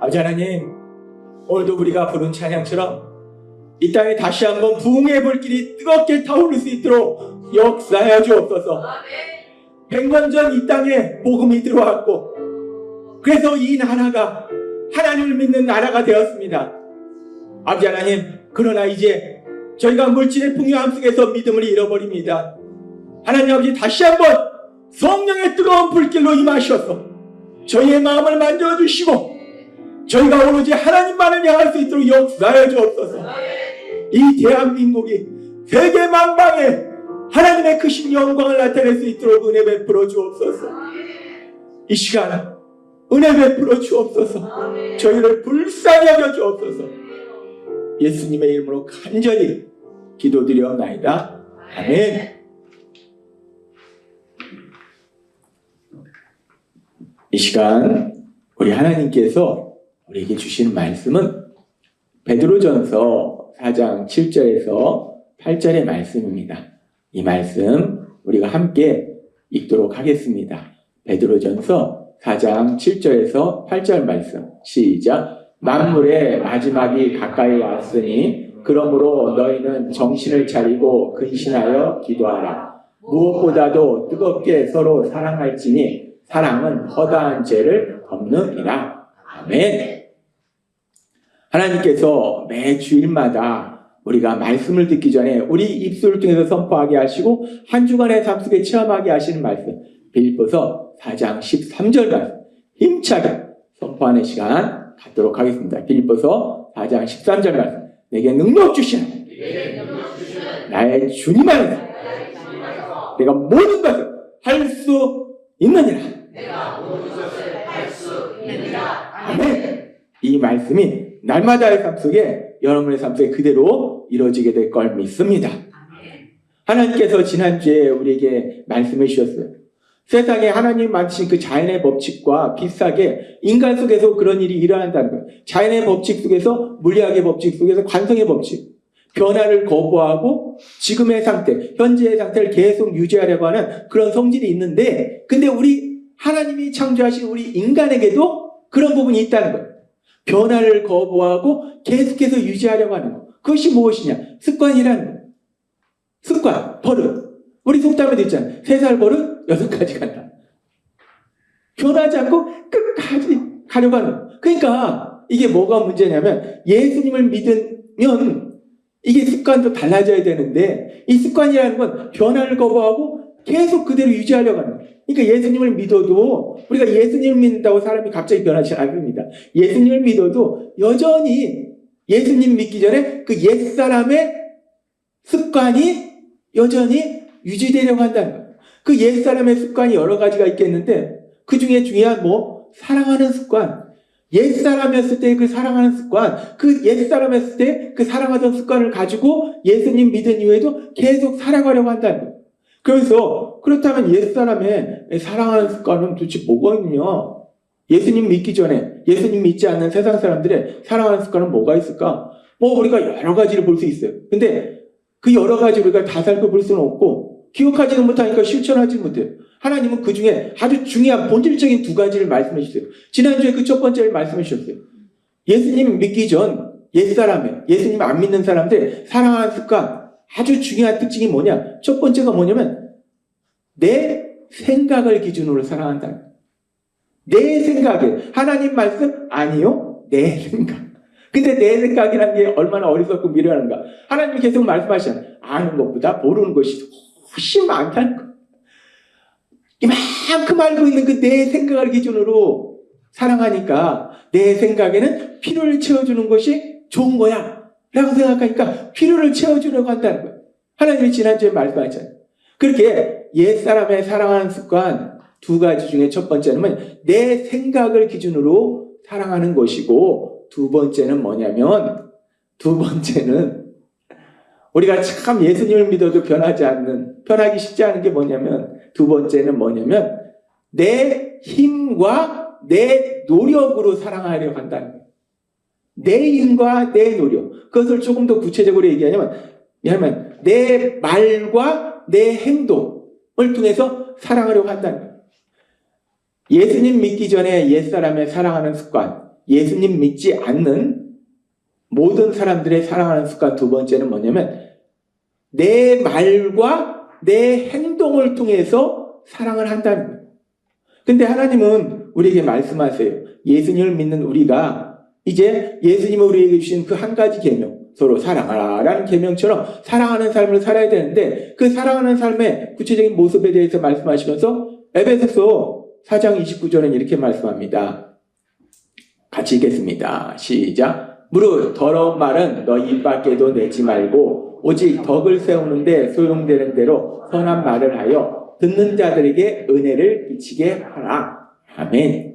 아버지 하나님, 오늘도 우리가 부른 찬양처럼 이 땅에 다시 한번 부흥의 불길이 뜨겁게 타오를 수 있도록 역사하여 주옵소서. 100년 전 이 땅에 복음이 들어왔고, 그래서 이 나라가 하나님을 믿는 나라가 되었습니다. 아버지 하나님, 그러나 이제 저희가 물질의 풍요함 속에서 믿음을 잃어버립니다. 하나님 아버지, 다시 한번 성령의 뜨거운 불길로 임하셔서 저희의 마음을 만져주시고 저희가 오로지 하나님만을 향할 수 있도록 역사하여 주옵소서. 이 대한민국이 세계 만방에 하나님의 크신 영광을 나타낼 수 있도록 은혜 베풀어 주옵소서. 이 시간 은혜 베풀어 주옵소서. 저희를 불쌍히 여겨 주옵소서. 예수님의 이름으로 간절히 기도드려옵나이다. 아멘. 이 시간 우리 하나님께서 우리에게 주시는 말씀은 베드로전서 4장 7절에서 8절의 말씀입니다. 이 말씀 우리가 함께 읽도록 하겠습니다. 베드로전서 4장 7절에서 8절 말씀 시작. 만물의 마지막이 가까이 왔으니 그러므로 너희는 정신을 차리고 근신하여 기도하라. 무엇보다도 뜨겁게 서로 사랑할지니 사랑은 허다한 죄를 덮느니라. 아멘. 하나님께서 매 주일마다 우리가 말씀을 듣기 전에 우리 입술을 통해서 선포하게 하시고 한 주간의 삶 속에 체험하게 하시는 말씀, 빌립보서 4장 13절 말씀 힘차게 선포하는 시간 갖도록 하겠습니다. 빌립보서 4장 13절 말씀, 내게 능력 주시는 나의 주님 안에서 내가 모든 것을 할 수 있느니라. 아멘. 이 말씀이 날마다의 삶 속에 여러분의 삶 속에 그대로 이루어지게 될 걸 믿습니다. 하나님께서 지난주에 우리에게 말씀해 주셨어요. 세상에 하나님 만드신 그 자연의 법칙과 비슷하게 인간 속에서 그런 일이 일어난다는 거예요. 자연의 법칙 속에서, 물리학의 법칙 속에서 관성의 법칙, 변화를 거부하고 지금의 상태, 현재의 상태를 계속 유지하려고 하는 그런 성질이 있는데, 근데 우리 하나님이 창조하신 우리 인간에게도 그런 부분이 있다는 거예요. 변화를 거부하고 계속해서 유지하려고 하는 거. 그것이 무엇이냐? 습관이라는 거예요. 습관, 버릇. 우리 속담에도 있잖아요. 3살 버릇 6가지 간다. 변하지 않고 끝까지 가려고 하는 거예요. 그러니까 이게 뭐가 문제냐면 예수님을 믿으면 이게 습관도 달라져야 되는데 이 습관이라는 건 변화를 거부하고 계속 그대로 유지하려고 하는 거예요. 그러니까 예수님을 믿어도 우리가 예수님을 믿는다고 사람이 갑자기 변하지 않습니다. 예수님을 믿어도 여전히 예수님 믿기 전에 그 옛사람의 습관이 여전히 유지되려고 한다는 거예요. 그 옛사람의 습관이 여러 가지가 있겠는데 그 중에 중요한 사랑하는 습관. 옛사람이었을 때 그 사랑하는 습관, 그 옛사람이었을 때 그 사랑하던 습관을 가지고 예수님 믿은 이후에도 계속 살아가려고 한다는 거예요. 그래서 그렇다면 옛사람의 사랑하는 습관은 도대체 뭐가 있느냐? 예수님 믿기 전에 예수님 믿지 않는 세상 사람들의 사랑하는 습관은 뭐가 있을까? 우리가 여러 가지를 볼 수 있어요. 근데 그 여러 가지 우리가 다 살펴볼 수는 없고 기억하지는 못하니까 실천하지 못해요. 하나님은 그 중에 아주 중요한 본질적인 2가지를 말씀해 주세요. 지난주에 그 첫 번째를 말씀해 주셨어요. 예수님 믿기 전 옛사람의, 예수님 안 믿는 사람들 사랑하는 습관, 아주 중요한 특징이 뭐냐? 첫 번째가 뭐냐면 내 생각을 기준으로 사랑한다. 내 생각에 하나님 말씀 아니요? 내 생각. 근데 내 생각이라는 게 얼마나 어리석고 미련한가. 하나님이 계속 말씀하시잖아요. 아는 것보다 모르는 것이 훨씬 많다는 거. 이만큼 알고 있는 그 내 생각을 기준으로 사랑하니까 내 생각에는 필요를 채워주는 것이 좋은 거야 라고 생각하니까 필요를 채워주려고 한다는 거예요. 하나님이 지난주에 말씀하셨잖아요. 그렇게 옛사람의 사랑하는 습관 2가지 중에 첫 번째는 내 생각을 기준으로 사랑하는 것이고, 2번째는 뭐냐면, 2번째는 우리가 참 예수님을 믿어도 변하기 쉽지 않은 게 뭐냐면, 2번째는 뭐냐면 내 힘과 내 노력으로 사랑하려고 한다는 거예요. 내 힘과 내 노력. 그것을 조금 더 구체적으로 얘기하면 내 말과 내 행동을 통해서 사랑하려고 한다는 거예요. 예수님 믿기 전에 옛사람의 사랑하는 습관, 예수님 믿지 않는 모든 사람들의 사랑하는 습관 두 번째는 뭐냐면 내 말과 내 행동을 통해서 사랑을 한다는 거예요. 근데 하나님은 우리에게 말씀하세요. 예수님을 믿는 우리가 이제 예수님이 우리에게 주신 그 한 가지 계명, 서로 사랑하라 라는 계명처럼 사랑하는 삶을 살아야 되는데 그 사랑하는 삶의 구체적인 모습에 대해서 말씀하시면서 에베소서 4장 29절은 이렇게 말씀합니다. 같이 읽겠습니다. 시작. 무릇 더러운 말은 너 입 밖에도 내지 말고 오직 덕을 세우는데 소용되는 대로 선한 말을 하여 듣는 자들에게 은혜를 끼치게 하라. 아멘.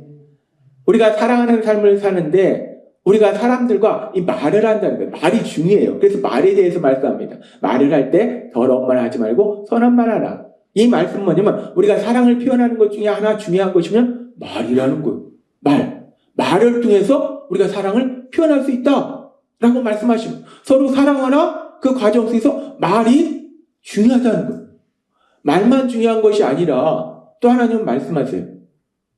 우리가 사랑하는 삶을 사는데 우리가 사람들과 이 말을 한다는 거예요. 말이 중요해요. 그래서 말에 대해서 말씀합니다. 말을 할 때 더러운 말 하지 말고 선한 말 하라. 이 말씀은 뭐냐면 우리가 사랑을 표현하는 것 중에 하나 중요한 것이면 말이라는 거예요. 말을 통해서 우리가 사랑을 표현할 수 있다 라고 말씀하시면 서로 사랑하라. 그 과정 속에서 말이 중요하다는 거예요. 말만 중요한 것이 아니라 또 하나님은 말씀하세요.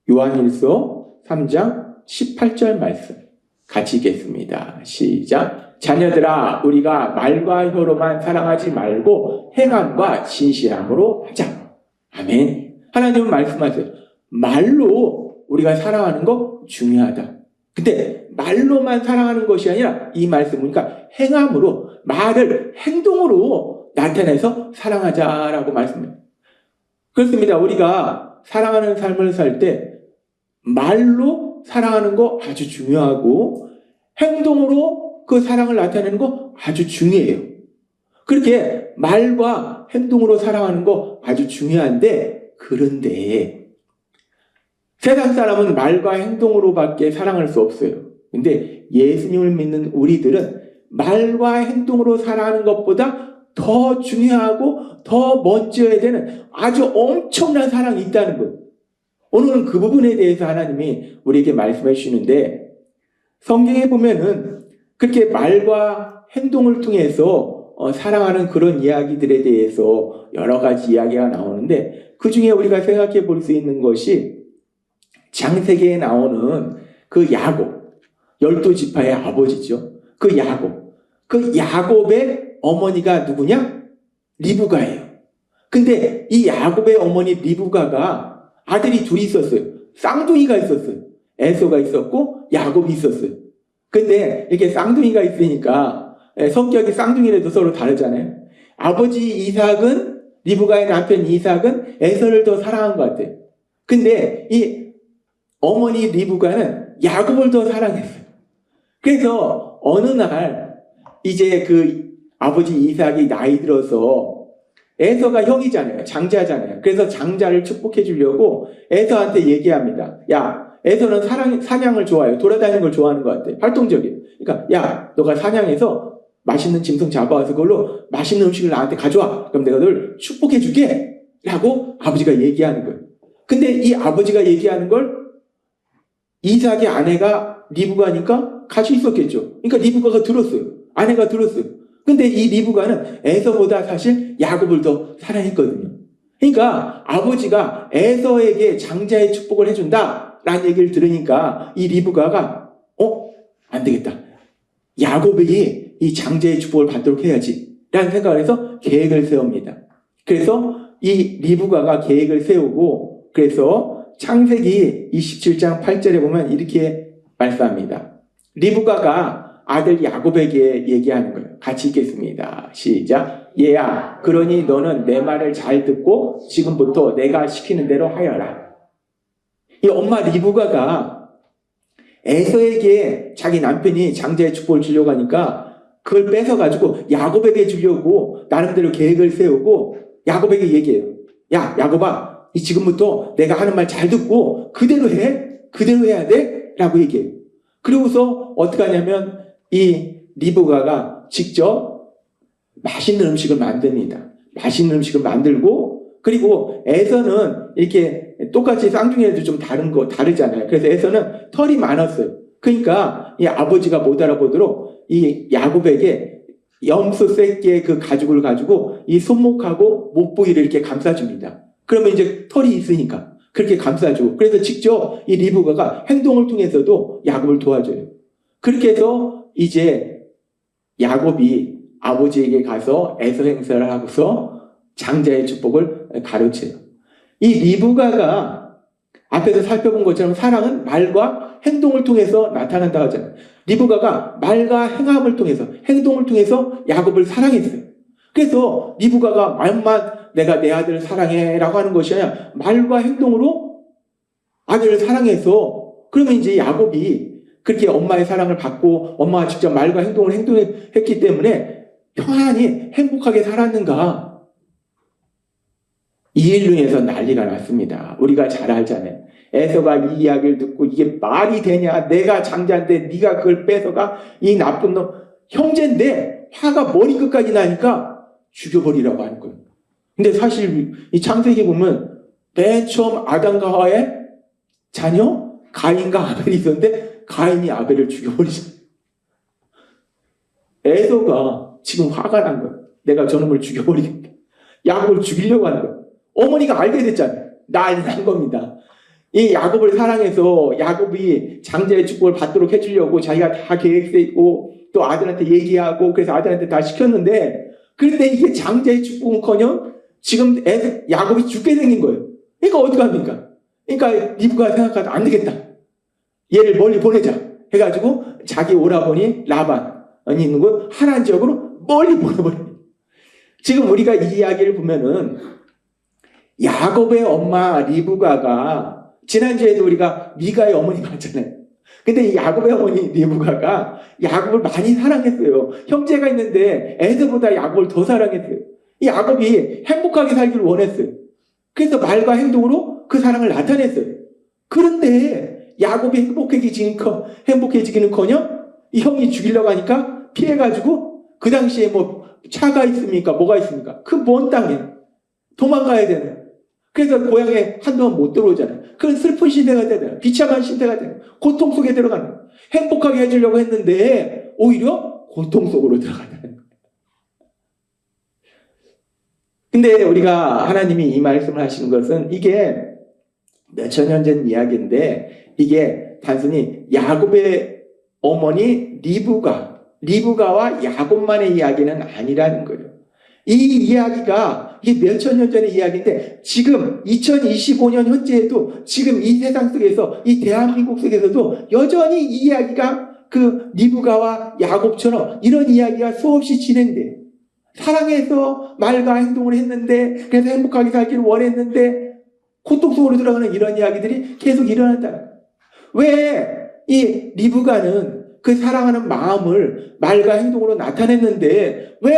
요한일서 3장 18절 말씀 같이 읽겠습니다. 시작. 자녀들아 우리가 말과 혀로만 사랑하지 말고 행함과 진실함으로 하자. 아멘. 하나님은 말씀하세요. 말로 우리가 사랑하는 거 중요하다. 근데 말로만 사랑하는 것이 아니라 이 말씀 보니까 행함으로 말을 행동으로 나타내서 사랑하자라고 말씀해요. 그렇습니다. 우리가 사랑하는 삶을 살 때 말로 사랑하는 거 아주 중요하고 행동으로 그 사랑을 나타내는 거 아주 중요해요. 그렇게 말과 행동으로 사랑하는 거 아주 중요한데 그런데 세상 사람은 말과 행동으로밖에 사랑할 수 없어요. 근데 예수님을 믿는 우리들은 말과 행동으로 사랑하는 것보다 더 중요하고 더 멋져야 되는 아주 엄청난 사랑이 있다는 거예요. 오늘은 그 부분에 대해서 하나님이 우리에게 말씀해 주시는데 성경에 보면은 그렇게 말과 행동을 통해서 사랑하는 그런 이야기들에 대해서 여러 가지 이야기가 나오는데 그 중에 우리가 생각해 볼 수 있는 것이 창세기에 나오는 그 야곱, 12지파의 아버지죠. 그 야곱의 어머니가 누구냐? 리브가예요. 근데 이 야곱의 어머니 리브가가 아들이 둘이 있었어요. 쌍둥이가 있었어요. 에서가 있었고 야곱이 있었어요. 근데 이렇게 쌍둥이가 있으니까 성격이 쌍둥이라도 서로 다르잖아요. 아버지 이삭은 리브가의 남편 이삭은 에서를 더 사랑한 것 같아요. 근데 이 어머니 리브가는 야곱을 더 사랑했어요. 그래서 어느 날 이제 그 아버지 이삭이 나이 들어서 에서가 형이잖아요. 장자잖아요. 그래서 장자를 축복해 주려고 에서한테 얘기합니다. 야, 에서는 사냥을 좋아해요. 돌아다니는 걸 좋아하는 것 같아요. 활동적이에요. 그러니까 야, 너가 사냥해서 맛있는 짐승 잡아와서 그걸로 맛있는 음식을 나한테 가져와. 그럼 내가 널 축복해 줄게. 라고 아버지가 얘기하는 거예요. 근데 이 아버지가 얘기하는 걸 이삭의 아내가 리브가니까 같이 있었겠죠. 그러니까 리브가가 들었어요. 아내가 들었어요. 근데 이 리브가는 에서보다 사실 야곱을 더 사랑했거든요. 그러니까 아버지가 에서에게 장자의 축복을 해준다라는 얘기를 들으니까 이 리브가가 안 되겠다. 야곱에게 이 장자의 축복을 받도록 해야지 라는 생각을 해서 계획을 세웁니다. 그래서 이 리브가가 계획을 세우고 그래서 창세기 27장 8절에 보면 이렇게 말씀합니다. 리브가가 아들 야곱에게 얘기하는 거예요. 같이 읽겠습니다. 시작. 얘야, 그러니 너는 내 말을 잘 듣고 지금부터 내가 시키는 대로 하여라. 이 엄마 리브가가 에서에게 자기 남편이 장자의 축복을 주려고 하니까 그걸 뺏어가지고 야곱에게 주려고 나름대로 계획을 세우고 야곱에게 얘기해요. 야, 야곱아, 지금부터 내가 하는 말 잘 듣고 그대로 해. 그대로 해야 돼. 라고 얘기해요. 그리고서 어떻게 하냐면 이 리브가가 직접 맛있는 음식을 만듭니다. 맛있는 음식을 만들고 그리고 에서는 이렇게 똑같이 쌍둥이에도 좀 다르잖아요. 그래서 에서는 털이 많았어요. 그러니까 이 아버지가 못 알아보도록 이 야곱에게 염소 새끼의 그 가죽을 가지고 이 손목하고 목 부위를 이렇게 감싸줍니다. 그러면 이제 털이 있으니까. 그렇게 감싸주고, 그래서 직접 이 리브가가 행동을 통해서도 야곱을 도와줘요. 그렇게 해서 이제 야곱이 아버지에게 가서 에서 행사를 하고서 장자의 축복을 가르쳐요. 이 리브가가 앞에서 살펴본 것처럼 사랑은 말과 행동을 통해서 나타난다고 하잖아요. 리브가가 말과 행함을 통해서, 행동을 통해서 야곱을 사랑했어요. 그래서 리브가가 말만 내가 내 아들을 사랑해 라고 하는 것이 아니라 말과 행동으로 아들을 사랑해서, 그러면 이제 야곱이 그렇게 엄마의 사랑을 받고 엄마가 직접 말과 행동을 행동했기 때문에 평안히 행복하게 살았는가? 이 일로 인해서 난리가 났습니다. 우리가 잘 알잖아요. 에서가 이 이야기를 듣고 이게 말이 되냐? 내가 장자인데 네가 그걸 뺏어가? 이 나쁜 놈. 형제인데 화가 머리끝까지 나니까 죽여버리라고 하는 거예요. 근데 사실 이 창세기 보면 맨 처음 아담과 하와의 자녀 가인과 아벨이 있었는데 가인이 아벨을 죽여버리죠. 에서가 지금 화가 난 거예요. 내가 저놈을 죽여버리겠다. 야곱을 죽이려고 하는 거예요. 어머니가 알게 됐잖아요. 난리 난 겁니다. 이 야곱을 사랑해서 야곱이 장자의 축복을 받도록 해주려고 자기가 다 계획세우고 또 아들한테 얘기하고 그래서 아들한테 다 시켰는데, 그런데 이게 장자의 축복은커녕 지금 야곱이 죽게 생긴 거예요. 그러니까 어떡합니까? 그러니까 리브가 생각하다 안 되겠다. 얘를 멀리 보내자 해가지고 자기 오라버니 라반이 있는 거 하나님 지역으로 멀리 보내버려요. 지금 우리가 이 이야기를 보면은 야곱의 엄마 리브가가 지난주에도 우리가 미가의 어머니 봤잖아요. 근데 이 야곱의 어머니 리브가가 야곱을 많이 사랑했어요. 형제가 있는데 애들보다 야곱을 더 사랑했어요. 이 야곱이 행복하게 살기를 원했어요. 그래서 말과 행동으로 그 사랑을 나타냈어요. 그런데 야곱이 행복해지기는커녕 이 형이 죽이려고 하니까 피해가지고 그 당시에 뭐 차가 있습니까? 뭐가 있습니까? 그 먼 땅에 도망가야 되는. 그래서 고향에 한동안 못 들어오잖아요. 그런 슬픈 시대가 되잖아요. 비참한 시대가 되잖아요. 고통 속에 들어가는. 행복하게 해주려고 했는데 오히려 고통 속으로 들어가는. 근데 우리가 하나님이 이 말씀을 하시는 것은 이게 몇천 년 전 이야기인데 이게 단순히 야곱의 어머니 리브가와 야곱만의 이야기는 아니라는 거예요. 이 이야기가 이게 몇천 년 전의 이야기인데 지금 2025년 현재에도 지금 이 세상 속에서 이 대한민국 속에서도 여전히 이 이야기가 그 리브가와 야곱처럼 이런 이야기가 수없이 진행돼요. 사랑해서 말과 행동을 했는데 그래서 행복하게 살기를 원했는데 고통 속으로 들어가는 이런 이야기들이 계속 일어난다. 왜 이 리브가는 그 사랑하는 마음을 말과 행동으로 나타냈는데 왜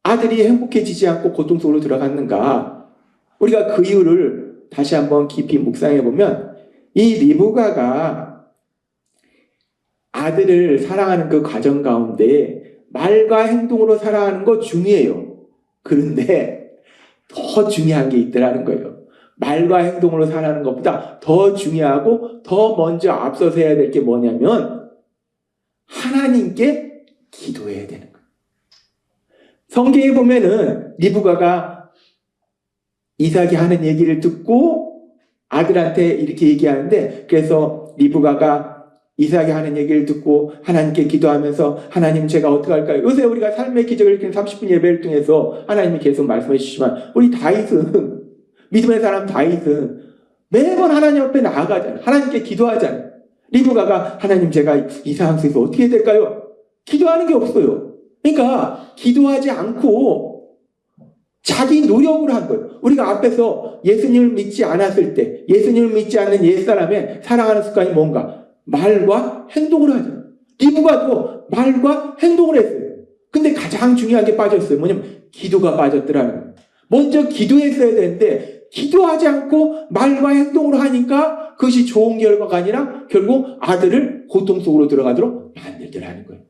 아들이 행복해지지 않고 고통 속으로 들어갔는가? 우리가 그 이유를 다시 한번 깊이 묵상해 보면 이 리브가가 아들을 사랑하는 그 과정 가운데 말과 행동으로 사랑하는 거 중요해요. 그런데 더 중요한 게 있더라는 거예요. 말과 행동으로 사랑하는 것보다 더 중요하고 더 먼저 앞서서 해야 될 게 뭐냐면 하나님께 기도해야 되는 거예요. 성경에 보면은 리브가가 이삭이 하는 얘기를 듣고 아들한테 이렇게 얘기하는데, 그래서 리브가가 이삭이 하는 얘기를 듣고 하나님께 기도하면서 하나님 제가 어떻게 할까요? 요새 우리가 삶의 기적을 일으키는 30분 예배를 통해서 하나님이 계속 말씀해 주시지만 우리 다윗은 믿음의 사람 다윗은 매번 하나님 앞에 나아가잖아요. 하나님께 기도하잖아요. 리브가가 하나님 제가 이 상황 속에서 어떻게 해야 될까요? 기도하는 게 없어요. 그러니까 기도하지 않고 자기 노력으로 한 거예요. 우리가 앞에서 예수님을 믿지 않았을 때 예수님을 믿지 않는 옛사람의 살아가는 습관이 뭔가? 말과 행동을 하죠. 리브가도 말과 행동을 했어요. 근데 가장 중요한 게 빠졌어요. 뭐냐면 기도가 빠졌더라는 거예요. 먼저 기도했어야 되는데 기도하지 않고 말과 행동으로 하니까 그것이 좋은 결과가 아니라 결국 아들을 고통 속으로 들어가도록 만들더라는 거예요.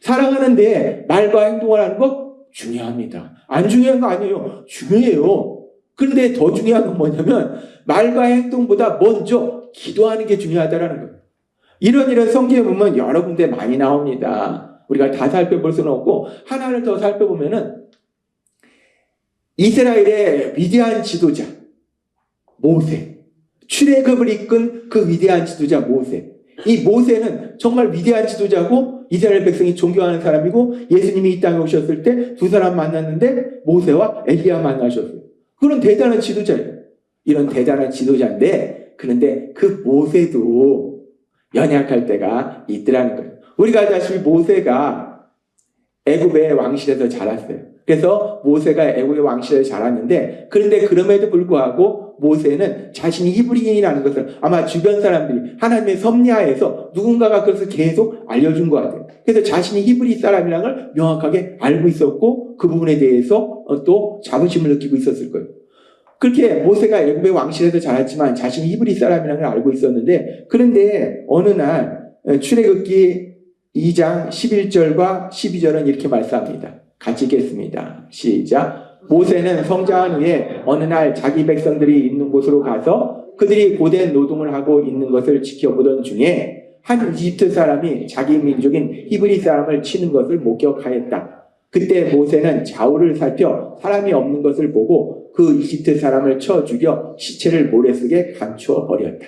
사랑하는데 말과 행동을 하는 거 중요합니다. 안 중요한 거 아니에요. 중요해요. 그런데 더 중요한 건 뭐냐면 말과 행동보다 먼저 기도하는 게 중요하다는 거예요. 이런 성경에 보면 여러 군데 많이 나옵니다. 우리가 다 살펴볼 수는 없고 하나를 더 살펴보면은 이스라엘의 위대한 지도자 모세. 출애굽을 이끈 그 위대한 지도자 모세. 이 모세는 정말 위대한 지도자고 이스라엘 백성이 존경하는 사람이고 예수님이 이 땅에 오셨을 때 두 사람 만났는데 모세와 엘리야 만나셨어요. 그런 대단한 지도자예요. 이런 대단한 지도자인데 그런데 그 모세도 연약할 때가 있더라는 거예요. 우리가 알다시피 모세가 애굽의 왕실에서 자랐어요. 그래서 모세가 애굽의 왕실에서 자랐는데 그런데 그럼에도 불구하고 모세는 자신이 히브리인이라는 것을 아마 주변 사람들이 하나님의 섭리하에서 누군가가 그것을 계속 알려준 것 같아요. 그래서 자신이 히브리 사람이라는 걸 명확하게 알고 있었고 그 부분에 대해서 또 자부심을 느끼고 있었을 거예요. 그렇게 모세가 애굽의 왕실에서 자랐지만 자신이 히브리 사람이라는 걸 알고 있었는데 그런데 어느 날 출애굽기 2장 11절과 12절은 이렇게 말씀합니다. 같이 읽겠습니다. 시작. 모세는 성장한 후에 어느 날 자기 백성들이 있는 곳으로 가서 그들이 고된 노동을 하고 있는 것을 지켜보던 중에 한 이집트 사람이 자기 민족인 히브리 사람을 치는 것을 목격하였다. 그때 모세는 좌우를 살펴 사람이 없는 것을 보고 그 이집트 사람을 쳐 죽여 시체를 모래 속에 감추어 버렸다.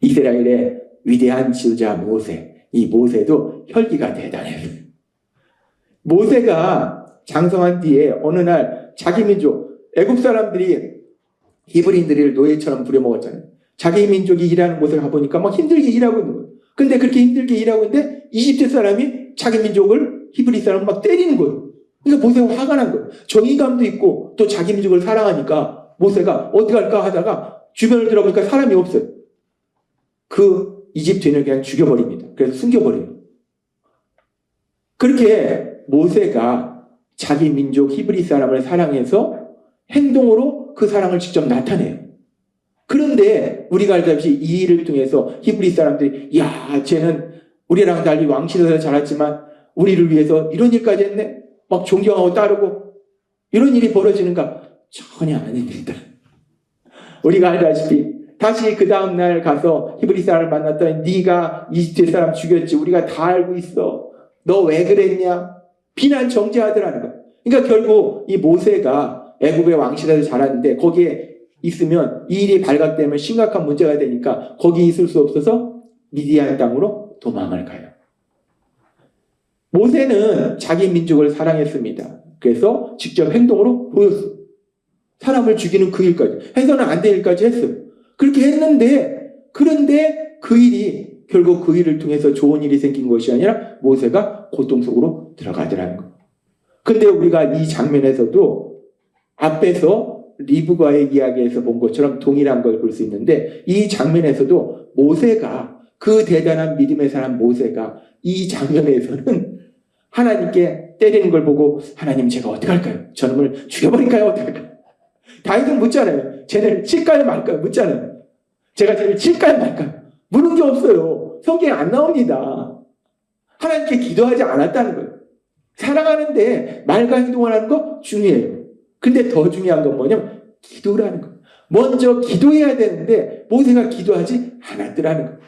이스라엘의 위대한 지도자 모세, 이 모세도 혈기가 대단해요. 모세가 장성한 뒤에 어느 날 자기 민족, 애굽 사람들이 히브리인들을 노예처럼 부려먹었잖아요. 자기 민족이 일하는 곳에 가보니까 막 힘들게 일하고 있는 거예요. 근데 그렇게 힘들게 일하고 있는데 이집트 사람이 자기 민족을 히브리 사람을 막 때리는 거예요. 그러니까 모세가 화가 난 거예요. 정의감도 있고 또 자기 민족을 사랑하니까 모세가 어떻게 할까 하다가 주변을 들어보니까 사람이 없어요. 그 이집트인을 그냥 죽여버립니다. 그래서 숨겨버려요. 그렇게 모세가 자기 민족 히브리 사람을 사랑해서 행동으로 그 사랑을 직접 나타내요. 그런데 우리가 알다시피 이 일을 통해서 히브리 사람들이 야 쟤는 우리랑 달리 왕실에서 자랐지만 우리를 위해서 이런 일까지 했네? 막 존경하고 따르고 이런 일이 벌어지는가? 전혀 아닙니다. 우리가 알다시피 다시 그 다음날 가서 히브리 사람을 만났더니 네가 이집트 사람 죽였지 우리가 다 알고 있어. 너 왜 그랬냐? 비난 정죄하더라는 거예요. 그러니까 결국 이 모세가 애굽의 왕실에서 자랐는데 거기에 있으면 이 일이 발각되면 심각한 문제가 되니까 거기 있을 수 없어서 미디안 땅으로 도망을 가요. 모세는 자기 민족을 사랑했습니다. 그래서 직접 행동으로 보였어요. 사람을 죽이는 그 일까지 해서는 안 될 일까지 했어요. 그렇게 했는데 그런데 그 일이 결국 그 일을 통해서 좋은 일이 생긴 것이 아니라 모세가 고통 속으로 들어가더라는 거예요. 근데 우리가 이 장면에서도 앞에서 리브가의 이야기에서 본 것처럼 동일한 걸 볼 수 있는데 이 장면에서도 모세가 그 대단한 믿음의 사람 모세가 이 장면에서는 하나님께 때리는 걸 보고 하나님 제가 어떻게 할까요? 저놈을 죽여버릴까요? 어떻게 할까요? 다윗은 묻잖아요. 쟤를 칠까요 말까요? 묻잖아요. 제가 쟤를 칠까요 말까요? 물은 게 없어요. 성경에 안 나옵니다. 하나님께 기도하지 않았다는 거예요. 사랑하는데 말과 행동을 하는 거 중요해요. 근데 더 중요한 건 뭐냐면 기도라는 거예요. 먼저 기도해야 되는데 모세가 기도하지 않았더라는 거예요.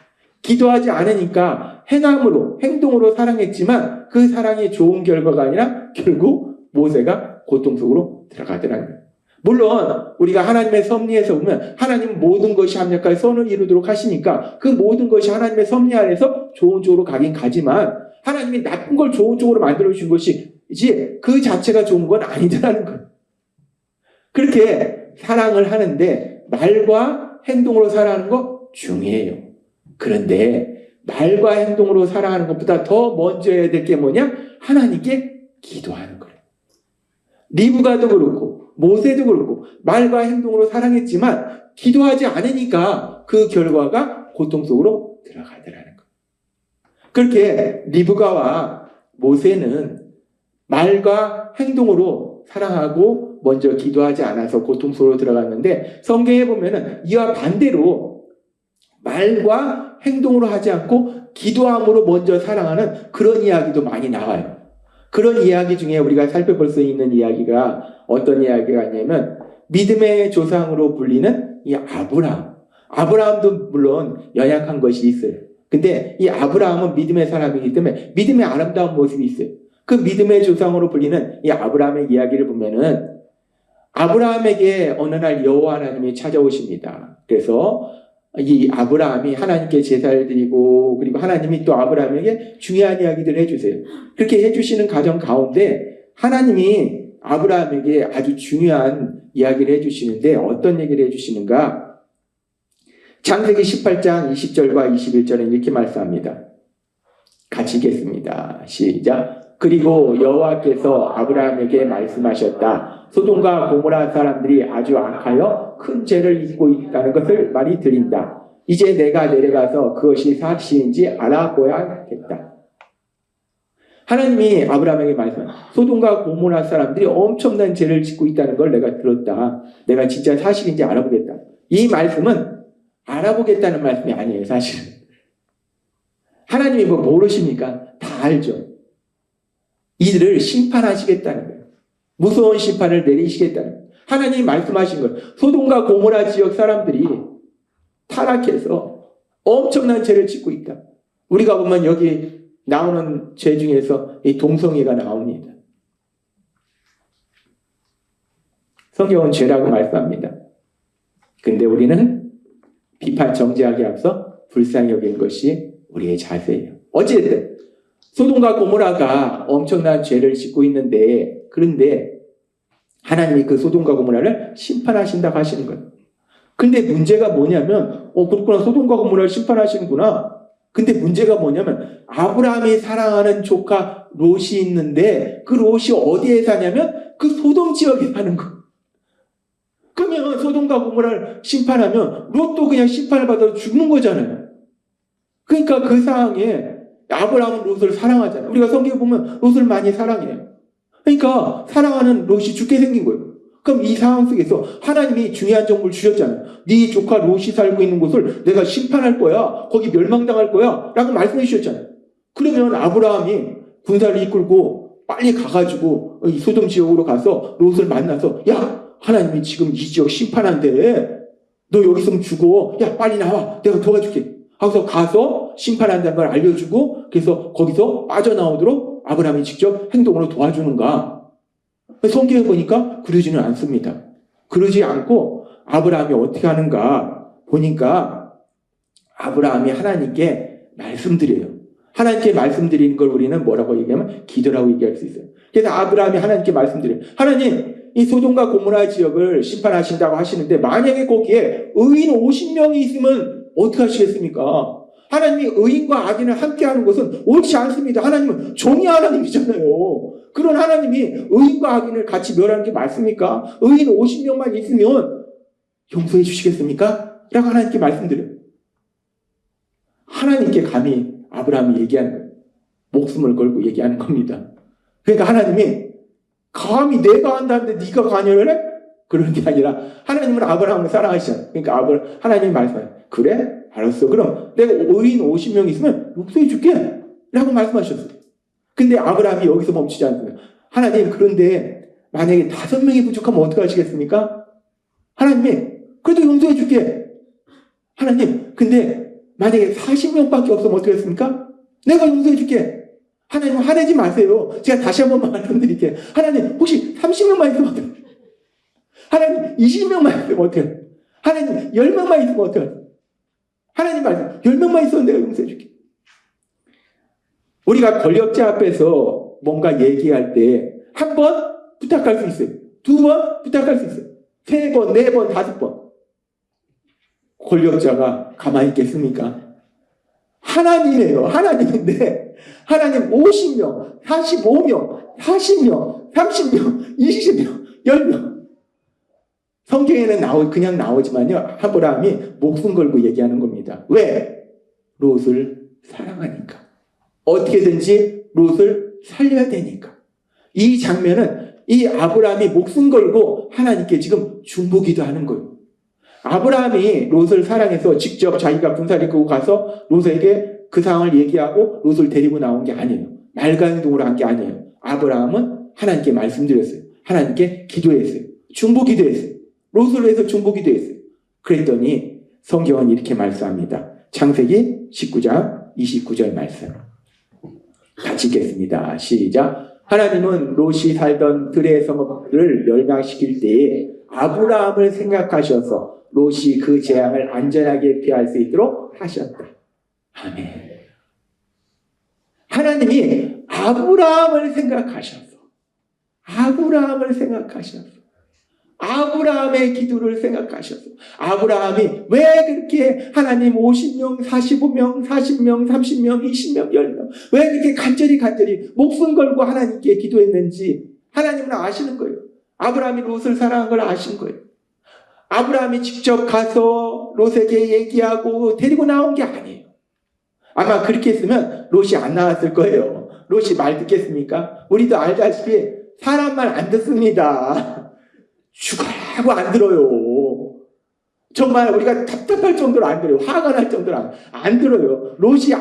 기도하지 않으니까 행함으로 행동으로 사랑했지만 그 사랑이 좋은 결과가 아니라 결국 모세가 고통 속으로 들어가더라는 거예요. 물론 우리가 하나님의 섭리에서 보면 하나님은 모든 것이 합력하여 선을 이루도록 하시니까 그 모든 것이 하나님의 섭리 안에서 좋은 쪽으로 가긴 가지만 하나님이 나쁜 걸 좋은 쪽으로 만들어주신 것이지 그 자체가 좋은 건 아니더라는 거예요. 그렇게 사랑을 하는데 말과 행동으로 사랑하는 거 중요해요. 그런데 말과 행동으로 사랑하는 것보다 더 먼저 해야 될 게 뭐냐? 하나님께 기도하는 거예요. 리브가도 그렇고 모세도 그렇고 말과 행동으로 사랑했지만 기도하지 않으니까 그 결과가 고통 속으로 들어가더라는 거예요. 그렇게 리브가와 모세는 말과 행동으로 사랑하고 먼저 기도하지 않아서 고통 속으로 들어갔는데 성경에 보면은 이와 반대로 말과 행동으로 하지 않고 기도함으로 먼저 사랑하는 그런 이야기도 많이 나와요. 그런 이야기 중에 우리가 살펴볼 수 있는 이야기가 어떤 이야기가 있냐면 믿음의 조상으로 불리는 이 아브라함. 아브라함도 물론 연약한 것이 있어요. 근데 이 아브라함은 믿음의 사람이기 때문에 믿음의 아름다운 모습이 있어요. 그 믿음의 조상으로 불리는 이 아브라함의 이야기를 보면은 아브라함에게 어느 날 여호와 하나님이 찾아오십니다. 그래서 이 아브라함이 하나님께 제사를 드리고 그리고 하나님이 또 아브라함에게 중요한 이야기들을 해주세요. 그렇게 해주시는 과정 가운데 하나님이 아브라함에게 아주 중요한 이야기를 해주시는데 어떤 얘기를 해주시는가? 창세기 18장 20절과 21절은 이렇게 말씀합니다. 같이 읽겠습니다. 시작. 그리고 여호와께서 아브라함에게 말씀하셨다. 소돔과 고모라 사람들이 아주 악하여 큰 죄를 짓고 있다는 것을 많이 들린다. 이제 내가 내려가서 그것이 사실인지 알아보아야겠다. 하나님이 아브라함에게 말씀합니다. 소돔과 고모라 사람들이 엄청난 죄를 짓고 있다는 걸 내가 들었다. 내가 진짜 사실인지 알아보겠다. 이 말씀은 알아보겠다는 말씀이 아니에요, 사실은. 하나님이 뭐 모르십니까? 다 알죠. 이들을 심판하시겠다는 거예요. 무서운 심판을 내리시겠다는 거예요. 하나님이 말씀하신 거예요. 소돔과 고모라 지역 사람들이 타락해서 엄청난 죄를 짓고 있다. 우리가 보면 여기 나오는 죄 중에서 이 동성애가 나옵니다. 성경은 죄라고 말씀합니다. 근데 우리는 비판 정죄하기 앞서 불쌍히 여긴 것이 우리의 자세예요. 어찌됐든 소돔과 고모라가 엄청난 죄를 짓고 있는데 그런데 하나님이 그 소돔과 고모라를 심판하신다고 하시는 거예요. 근데 문제가 뭐냐면 그렇구나, 소돔과 고모라를 심판하시는구나. 근데 문제가 뭐냐면 아브라함이 사랑하는 조카 롯이 있는데 그 롯이 어디에 사냐면 그 소돔 지역에 사는 거예요. 그러면 소돔과 고모라를 심판하면 롯도 그냥 심판을 받아서 죽는 거잖아요. 그러니까 그 상황에 아브라함은 롯을 사랑하잖아요. 우리가 성경에 보면 롯을 많이 사랑해요. 그러니까 사랑하는 롯이 죽게 생긴 거예요. 그럼 이 상황 속에서 하나님이 중요한 정보를 주셨잖아요. 네 조카 롯이 살고 있는 곳을 내가 심판할 거야. 거기 멸망당할 거야. 라고 말씀해 주셨잖아요. 그러면 아브라함이 군사를 이끌고 빨리 가가지고 이 소돔 지역으로 가서 롯을 만나서 야, 하나님이 지금 이 지역 심판한대. 너 여기 있으면 죽어. 야, 빨리 나와. 내가 도와줄게. 하고서 가서 심판한다는 걸 알려주고 그래서 거기서 빠져나오도록 아브라함이 직접 행동으로 도와주는가? 성경에 보니까 그러지는 않습니다. 그러지 않고 아브라함이 어떻게 하는가 보니까 아브라함이 하나님께 말씀드려요. 하나님께 말씀드리는 걸 우리는 뭐라고 얘기하면 기도라고 얘기할 수 있어요. 그래서 아브라함이 하나님께 말씀드려요. 하나님, 이 소돔과 고모라 지역을 심판하신다고 하시는데 만약에 거기에 의인 50명이 있으면 어떻게 하시겠습니까? 하나님이 의인과 악인을 함께하는 것은 옳지 않습니다. 하나님은 정의 하나님이잖아요. 그런 하나님이 의인과 악인을 같이 멸하는 게 맞습니까? 의인 50명만 있으면 용서해 주시겠습니까? 라고 하나님께 말씀드려요. 하나님께 감히 아브라함이 얘기하는 거예요. 목숨을 걸고 얘기하는 겁니다. 그러니까 하나님이 감히 내가 한다는데 네가 관여를 해? 그런 게 아니라 하나님은 아브라함을 사랑하시잖아요. 그러니까 하나님이 말씀하세요. 그래? 알았어. 그럼 내가 의인 50명 있으면 용서해 줄게. 라고 말씀하셨어요. 근데 아브라함이 여기서 멈추지 않습니다. 하나님, 그런데 만약에 5명이 부족하면 어떻게 하시겠습니까? 하나님이 그래도 용서해 줄게. 하나님, 근데 만약에 40명밖에 없으면 어떻게 했습니까? 내가 용서해 줄게. 하나님, 화내지 마세요. 제가 다시 한 번만 말씀드릴게요. 하나님, 혹시 30명만 있으면 어떡해? 하나님, 20명만 있으면 어떡해? 하나님, 10명만 있으면 어떡해? 하나님 말씀, 10명만 있어도 내가 용서해 줄게. 우리가 권력자 앞에서 뭔가 얘기할 때 한 번 부탁할 수 있어요. 2번 부탁할 수 있어요. 3번, 4번, 5번. 권력자가 가만히 있겠습니까? 하나님이에요. 하나님인데 하나님 50명, 45명, 40명, 30명, 20명, 10명. 성경에는 그냥 나오지만요. 아브라함이 목숨 걸고 얘기하는 겁니다. 왜? 롯을 사랑하니까. 어떻게든지 롯을 살려야 되니까. 이 장면은 이 아브라함이 목숨 걸고 하나님께 지금 중보기도 하는 거예요. 아브라함이 롯을 사랑해서 직접 자기가 군사를 이끌고 가서 롯에게 그 상황을 얘기하고 롯을 데리고 나온 게 아니에요. 말과 행동으로 한 게 아니에요. 아브라함은 하나님께 말씀드렸어요. 하나님께 기도했어요. 중보기도했어요. 롯을 위해서 중보기도했어요. 그랬더니 성경은 이렇게 말씀합니다. 창세기 19장 29절 말씀. 같이 읽겠습니다. 시작. 하나님은 롯이 살던 들의 성읍을 멸망시킬 때에 아브라함을 생각하셔서 롯이 그 재앙을 안전하게 피할 수 있도록 하셨다. 아멘. 하나님이 아브라함을 생각하셔서 아브라함의 기도를 생각하셔서 아브라함이 왜 그렇게 하나님 50명, 45명, 40명, 30명, 20명, 10명 왜 그렇게 간절히 목숨 걸고 하나님께 기도했는지 하나님은 아시는 거예요. 아브라함이 롯을 사랑한 걸 아신 거예요. 아브라함이 직접 가서 롯에게 얘기하고 데리고 나온 게 아니에요. 아마 그렇게 했으면 롯이 안 나왔을 거예요. 롯이 말 듣겠습니까? 우리도 알다시피 사람 말 안 듣습니다. 죽어라고 안 들어요. 정말 우리가 답답할 정도로 안 들어요. 화가 날 정도로 안 들어요. 롯이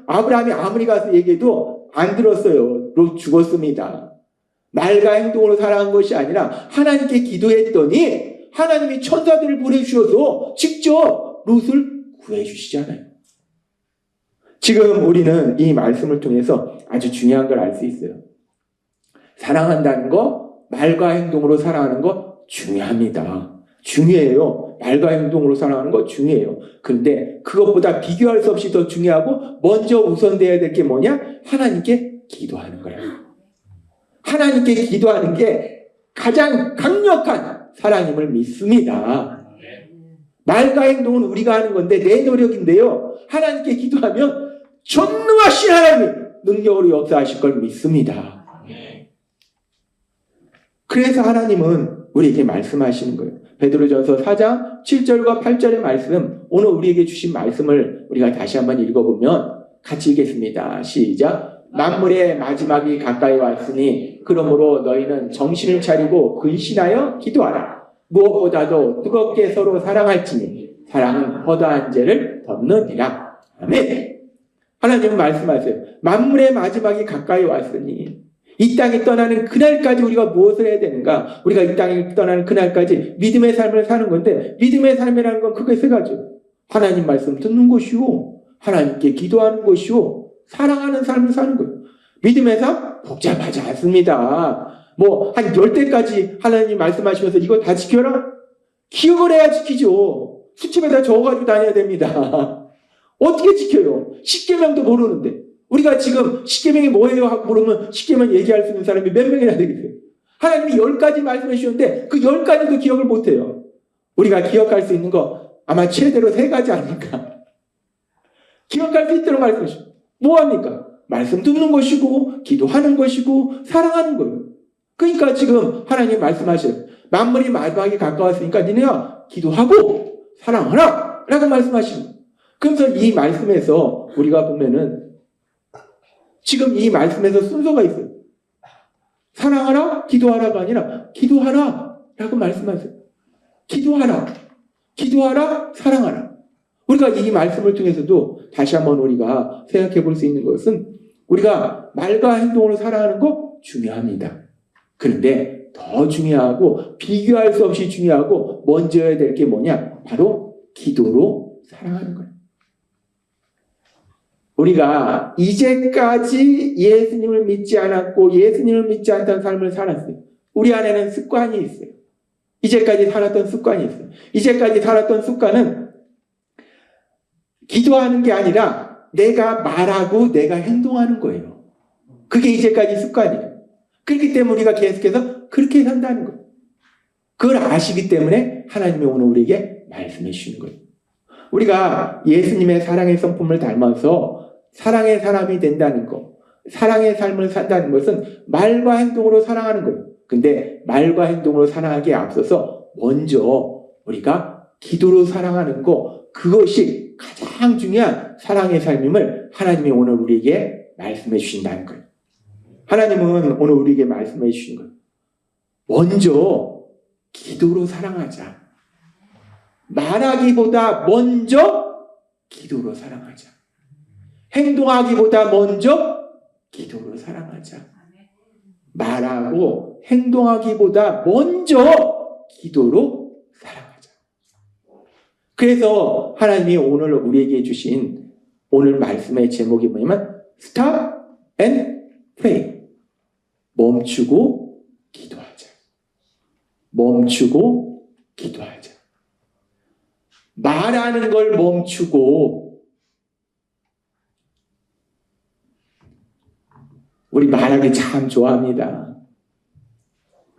아브라함이 아무리 가서 얘기해도 안 들었어요. 롯 죽었습니다. 말과 행동으로 살아간 것이 아니라 하나님께 기도했더니 하나님이 천사들을 보내주셔서 직접 롯을 구해주시잖아요. 지금 우리는 이 말씀을 통해서 아주 중요한 걸 알 수 있어요. 사랑한다는 거, 말과 행동으로 사랑하는 거 중요합니다. 중요해요. 말과 행동으로 사랑하는 거 중요해요. 그런데 그것보다 비교할 수 없이 더 중요하고 먼저 우선돼야 될 게 뭐냐? 하나님께 기도하는 거예요. 하나님께 기도하는 게 가장 강력한 사랑임을 믿습니다. 말과 행동은 우리가 하는 건데 내 노력인데요. 하나님께 기도하면 전능하신 하나님이 능력으로 역사하실 걸 믿습니다. 그래서 하나님은 우리에게 말씀하시는 거예요. 베드로전서 4장 7절과 8절의 말씀, 오늘 우리에게 주신 말씀을 우리가 다시 한번 읽어보면 같이 읽겠습니다. 시작. 만물의 마지막이 가까이 왔으니 그러므로 너희는 정신을 차리고 근신하여 기도하라. 무엇보다도 뜨겁게 서로 사랑할지니 사랑은 허다한 죄를 덮느니라. 아멘. 하나님은 말씀하세요. 만물의 마지막이 가까이 왔으니 이 땅에 떠나는 그날까지 우리가 무엇을 해야 되는가? 우리가 이 땅에 떠나는 그날까지 믿음의 삶을 사는 건데 믿음의 삶이라는 건 크게 세 가지요. 하나님 말씀 듣는 것이요, 하나님께 기도하는 것이요, 사랑하는 삶을 사는 거예요. 믿음의 삶 복잡하지 않습니다. 한 10대까지 하나님 말씀하시면서 이거 다 지켜라? 기억을 해야 지키죠. 수첩에다 적어가지고 다녀야 됩니다. 어떻게 지켜요? 십계명도 모르는데. 우리가 지금 십계명이 뭐예요? 하고 물으면 십계명 얘기할 수 있는 사람이 몇 명이나 되겠어요? 하나님이 10가지 말씀해 주셨는데 그 10가지도 기억을 못해요. 우리가 기억할 수 있는 거 아마 최대로 3가지 아닐까? 기억할 수 있도록 말씀해 주셨어요. 뭐합니까? 말씀 듣는 것이고 기도하는 것이고 사랑하는 거예요. 그러니까 지금 하나님 말씀하셔요. 만물이 마지막에 가까웠으니까 니네가 기도하고 사랑하라 라고 말씀하시는 거예요. 그래서 이 말씀에서 우리가 보면은 지금 이 말씀에서 순서가 있어요. 사랑하라, 기도하라가 아니라 기도하라 라고 말씀하세요. 기도하라, 사랑하라. 우리가 이 말씀을 통해서도 다시 한번 우리가 생각해 볼 수 있는 것은 우리가 말과 행동으로 사랑하는 거 중요합니다. 그런데 더 중요하고 비교할 수 없이 중요하고 먼저 해야 될 게 뭐냐? 바로 기도로 사랑하는 거예요. 우리가 이제까지 예수님을 믿지 않았고 예수님을 믿지 않던 삶을 살았어요. 우리 안에는 습관이 있어요. 이제까지 살았던 습관이 있어요. 이제까지 살았던 습관은 기도하는 게 아니라 내가 말하고 내가 행동하는 거예요. 그게 이제까지 습관이에요. 그렇기 때문에 우리가 계속해서 그렇게 산다는 거예요. 그걸 아시기 때문에 하나님이 오늘 우리에게 말씀해 주시는 거예요. 우리가 예수님의 사랑의 성품을 닮아서 사랑의 사람이 된다는 것, 사랑의 삶을 산다는 것은 말과 행동으로 사랑하는 거예요. 근데 말과 행동으로 사랑하기에 앞서서 먼저 우리가 기도로 사랑하는 것, 그것이 가장 중요한 사랑의 삶임을 하나님이 오늘 우리에게 말씀해 주신다는 거예요. 하나님은 오늘 우리에게 말씀해 주신 거예요. 먼저 기도로 사랑하자. 말하기보다 먼저 기도로 사랑하자. 행동하기보다 먼저 기도로 사랑하자. 말하고 행동하기보다 먼저 기도로 사랑하자. 그래서 하나님이 오늘 우리에게 주신 오늘 말씀의 제목이 뭐냐면 Stop and Pray. 멈추고 기도하자. 멈추고 기도하자. 말하는 걸 멈추고, 우리 말하기 참 좋아합니다.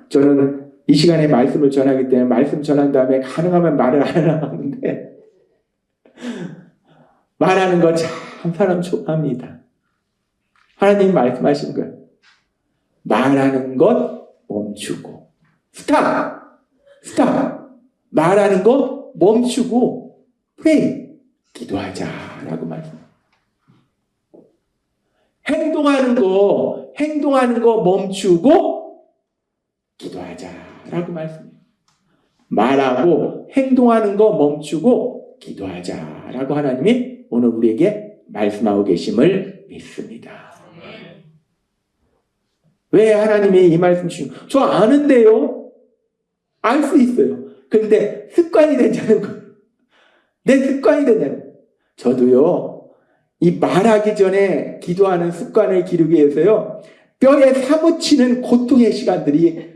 저는 이 시간에 말씀을 전하기 때문에 말씀 전한 다음에 가능하면 말을 안 하려고 하는데, 말하는 거 참 사람 좋아합니다. 하나님 말씀하신 거예요. 말하는 것 멈추고, 스탑! 말하는 것 멈추고, pray, 기도하자라고 말씀합니다. 행동하는 거 멈추고, 기도하자라고 말씀해요. 말하고 행동하는 거 멈추고 기도하자라고 하나님이 오늘 우리에게 말씀하고 계심을 믿습니다. 왜 하나님이 이 말씀 주신? 저 아는데요. 알 수 있어요. 그런데 습관이 되자는 거예요. 내 습관이 되냐는 거예요. 저도요, 이 말하기 전에 기도하는 습관을 기르기 위해서요, 뼈에 사무치는 고통의 시간들이,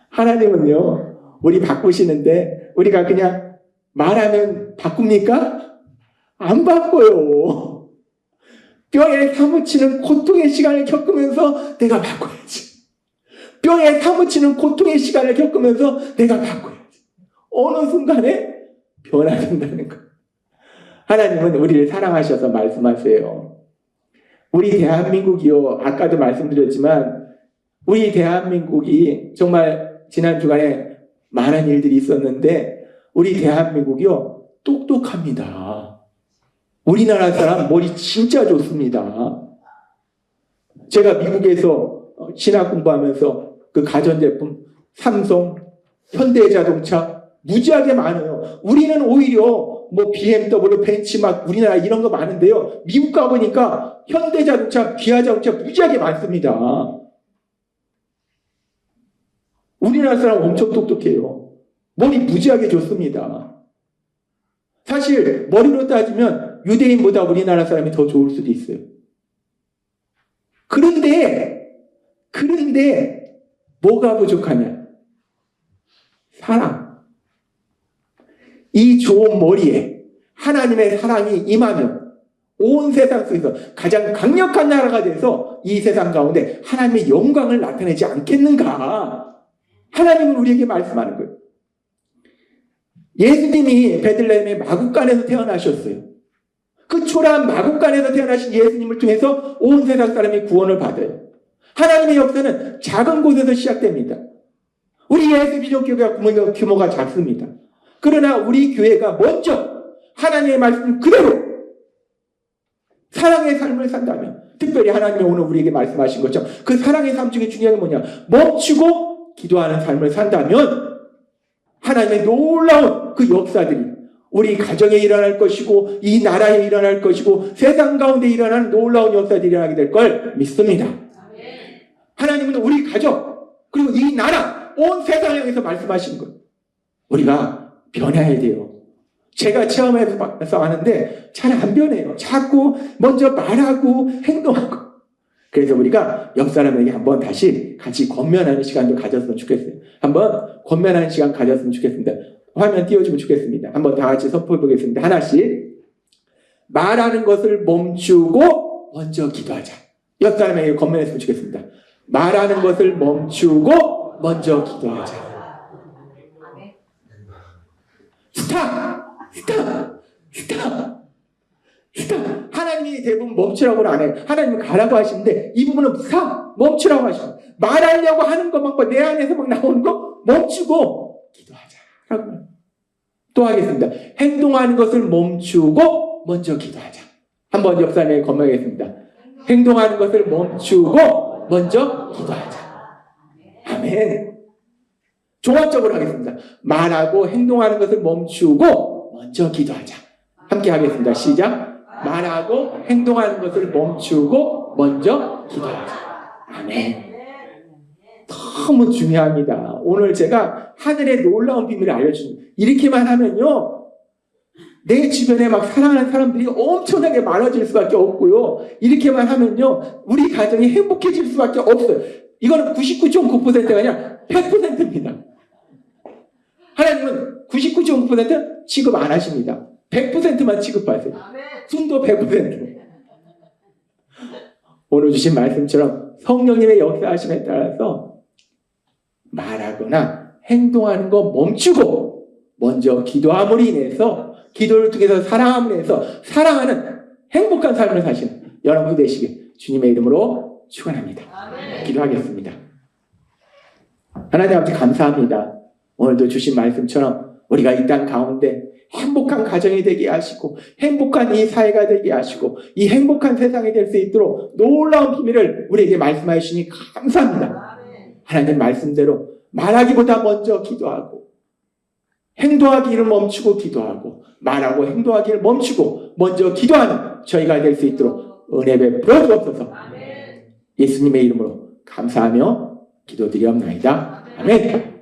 하나님은요, 우리 바꾸시는데 우리가 그냥 말하면 바꿉니까? 안 바꿔요. 뼈에 사무치는 고통의 시간을 겪으면서 내가 바꿔야지. 뼈에 사무치는 고통의 시간을 겪으면서 내가 바꿔야지. 어느 순간에 변화된다는 거예요. 하나님은 우리를 사랑하셔서 말씀하세요. 우리 대한민국이요, 아까도 말씀드렸지만 우리 대한민국이 정말 지난 주간에 많은 일들이 있었는데 우리 대한민국이요, 똑똑합니다. 우리나라 사람 머리 진짜 좋습니다. 제가 미국에서 신학 공부하면서 그 가전제품 삼성, 현대자동차 무지하게 많아요. 우리는 오히려 뭐 BMW, 벤츠막 우리나라 이런 거 많은데요, 미국 가보니까 현대자동차, 기아자동차 무지하게 많습니다. 우리나라 사람 엄청 똑똑해요. 머리 무지하게 좋습니다. 사실 머리로 따지면 유대인보다 우리나라 사람이 더 좋을 수도 있어요. 그런데 뭐가 부족하냐? 사랑. 이 좋은 머리에 하나님의 사랑이 임하면 온 세상 속에서 가장 강력한 나라가 돼서 이 세상 가운데 하나님의 영광을 나타내지 않겠는가? 하나님은 우리에게 말씀하는 거예요. 예수님이 베들레헴의 마구간에서 태어나셨어요. 그 초라한 마구간에서 태어나신 예수님을 통해서 온 세상 사람이 구원을 받아요. 하나님의 역사는 작은 곳에서 시작됩니다. 우리 예수민족교회가 규모가 작습니다. 그러나 우리 교회가 먼저 하나님의 말씀 그대로 사랑의 삶을 산다면, 특별히 하나님이 오늘 우리에게 말씀하신 것처럼 그 사랑의 삶 중에 중요한 게 뭐냐? 멈추고 기도하는 삶을 산다면 하나님의 놀라운 그 역사들이 우리 가정에 일어날 것이고 이 나라에 일어날 것이고 세상 가운데 일어나는 놀라운 역사들이 일어나게 될 걸 믿습니다. 하나님은 우리 가족 그리고 이 나라 온 세상을 향해서 말씀하시는 거예요. 우리가 변해야 돼요. 제가 체험해서 아는데 잘 안 변해요. 자꾸 먼저 말하고 행동하고. 그래서 우리가 옆 사람에게 한번 다시 같이 권면하는 시간도 가졌으면 좋겠어요. 한번 권면하는 시간 가졌으면 좋겠습니다. 화면 띄워주면 좋겠습니다. 한번 다 같이 선포해 보겠습니다. 하나씩. 말하는 것을 멈추고 먼저 기도하자. 옆 사람에게 권면했으면 좋겠습니다. 말하는 것을 멈추고 먼저 기도하자. 스탑! 하나님이 대부분 멈추라고는 안 해요. 하나님은 가라고 하시는데 이 부분은 스탑! 멈추라고 하시고, 말하려고 하는 것만 내 안에서 막 나오는 거 멈추고 기도하자. 또 하겠습니다. 행동하는 것을 멈추고 먼저 기도하자. 한번 옆 사람에게 건명하겠습니다. 행동하는 것을 멈추고 먼저 기도하자. 아멘. 종합적으로 하겠습니다. 말하고 행동하는 것을 멈추고 먼저 기도하자. 함께 하겠습니다. 시작. 말하고 행동하는 것을 멈추고 먼저 기도하자. 아멘. 너무 중요합니다. 오늘 제가 하늘의 놀라운 비밀을 알려주는, 이렇게만 하면요, 내 주변에 막 사랑하는 사람들이 엄청나게 많아질 수밖에 없고요. 이렇게만 하면요, 우리 가정이 행복해질 수밖에 없어요. 이거는 99.9%가 아니라 100%입니다. 하나님은 99.9% 취급 안 하십니다. 100%만 취급하세요. 순도 100%. 오늘 주신 말씀처럼 성령님의 역사하심에 따라서 말하거나 행동하는 거 멈추고 먼저 기도함으로 인해서, 기도를 통해서 사랑함으로 인해서 사랑하는 행복한 삶을 사시는 여러분 되시길 주님의 이름으로 축원합니다. 기도하겠습니다. 하나님 아버지 감사합니다. 오늘도 주신 말씀처럼 우리가 이 땅 가운데 행복한 가정이 되게 하시고 행복한 이 사회가 되게 하시고 이 행복한 세상이 될 수 있도록 놀라운 비밀을 우리에게 말씀하여 주시니 감사합니다. 하나님 말씀대로 말하기보다 먼저 기도하고 행동하기를 멈추고 기도하고 말하고 행동하기를 멈추고 먼저 기도하는 저희가 될 수 있도록 은혜 베풀어 주옵소서. 예수님의 이름으로 감사하며 기도드리옵나이다. 아멘.